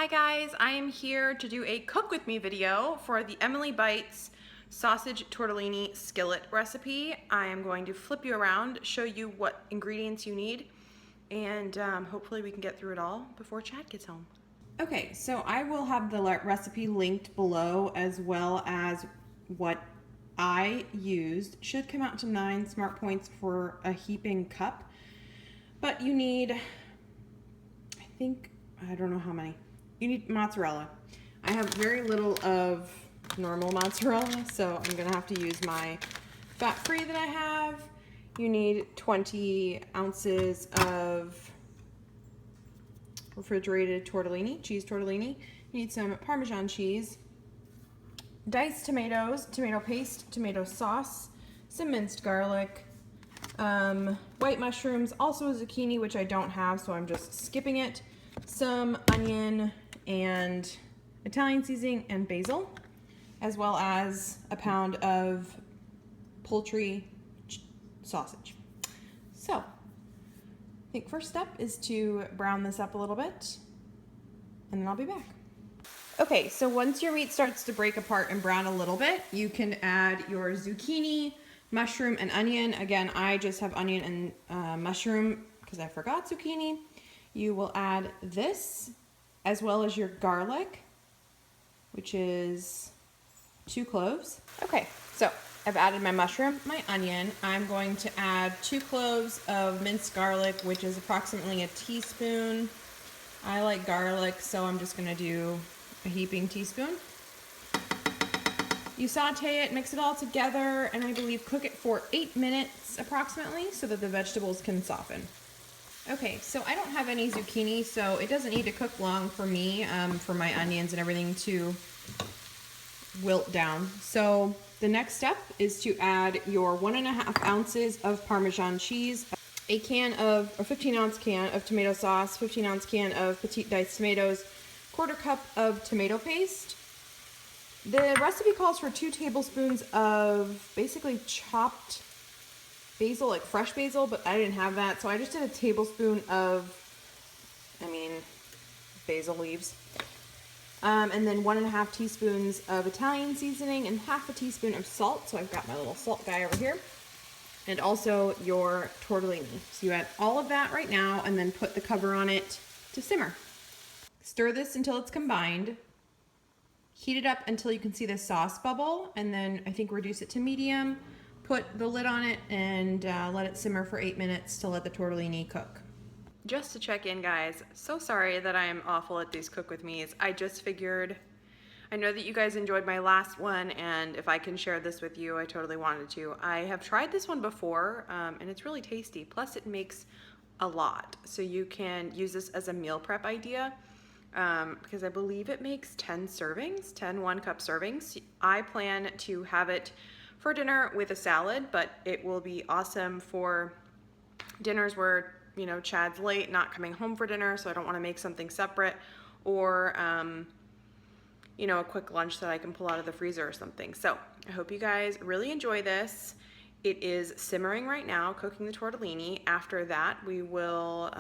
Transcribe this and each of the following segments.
Hi guys, I am here to do a cook with me video for the Emily Bites sausage tortellini skillet recipe. I am going to flip you around, show you what ingredients you need, and hopefully we can get through it all before Chad gets home. Okay, so I will have the recipe linked below as well as what I used. Should come out to 9 smart points for a heaping cup, but you need, I don't know how many. You need mozzarella. I have very little of normal mozzarella, so I'm gonna have to use my fat-free that I have. You need 20 ounces of refrigerated tortellini, cheese tortellini. You need some Parmesan cheese, diced tomatoes, tomato paste, tomato sauce, some minced garlic, white mushrooms, also a zucchini, which I don't have, so I'm just skipping it, some onion and Italian seasoning and basil, as well as a pound of poultry sausage. So, I think first step is to brown this up a little bit, and then I'll be back. Okay, so once your meat starts to break apart and brown a little bit, you can add your zucchini, mushroom, and onion. Again, I just have onion and mushroom because I forgot zucchini. You will add this as well as your garlic, which is 2 cloves. Okay, so I've added my mushroom, my onion. I'm going to add 2 cloves of minced garlic, which is approximately a teaspoon. I like garlic, so I'm just gonna do a heaping teaspoon. You saute it, mix it all together, and I believe cook it for 8 minutes approximately so that the vegetables can soften. Okay, so I don't have any zucchini, so it doesn't need to cook long for me, for my onions and everything to wilt down. So the next step is to add your 1.5 ounces of Parmesan cheese, a 15-ounce can of tomato sauce, 15-ounce can of petite diced tomatoes, 1/4 cup of tomato paste. The recipe calls for 2 tablespoons of basically chopped basil, like fresh basil, but I didn't have that, so I just did a tablespoon of, basil leaves. And then 1.5 teaspoons of Italian seasoning and 1/2 teaspoon of salt, so I've got my little salt guy over here. And also your tortellini. So you add all of that right now and then put the cover on it to simmer. Stir this until it's combined. Heat it up until you can see the sauce bubble, and then I think reduce it to medium. Put the lid on it and let it simmer for 8 minutes to let the tortellini cook. Just to check in, guys, so sorry that I am awful at these cook with me's. I just figured, I know that you guys enjoyed my last one, and if I can share this with you, I totally wanted to. I have tried this one before, and it's really tasty. Plus it makes a lot, so you can use this as a meal prep idea. Because I believe it makes 10 servings, 10 1-cup servings. I plan to have it for dinner with a salad, but it will be awesome for dinners where, you know, Chad's late, not coming home for dinner, so I don't want to make something separate, or, you know, a quick lunch that I can pull out of the freezer or something. So I hope you guys really enjoy this. It is simmering right now, cooking the tortellini. After that, we will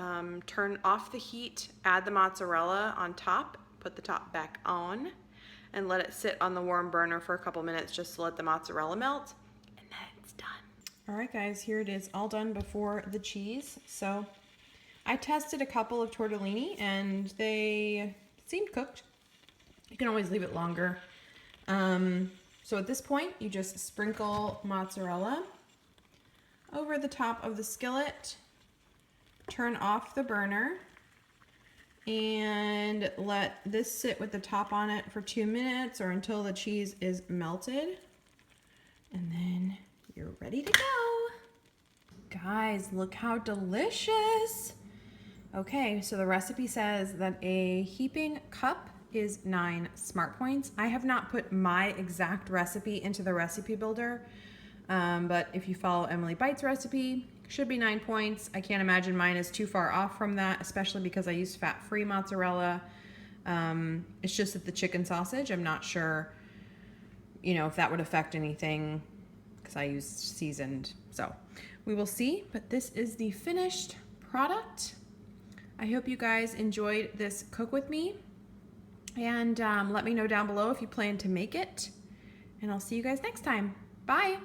turn off the heat, add the mozzarella on top, put the top back on, and let it sit on the warm burner for a couple minutes just to let the mozzarella melt, and then it's done. All right, guys, here it is, all done before the cheese. So I tested a couple of tortellini, and they seemed cooked. You can always leave it longer. So at this point, you just sprinkle mozzarella over the top of the skillet, turn off the burner, and let this sit with the top on it for 2 minutes or until the cheese is melted. And then you're ready to go. Guys, look how delicious. Okay, so the recipe says that a heaping cup is 9 smart points. I have not put my exact recipe into the recipe builder, but if you follow Emily Bites recipe, should be 9 points. I can't imagine mine is too far off from that, especially because I used fat-free mozzarella. It's just that the chicken sausage, I'm not sure, you know, if that would affect anything because I used seasoned. So we will see, but this is the finished product. I hope you guys enjoyed this cook with me. And let me know down below if you plan to make it. And I'll see you guys next time. Bye.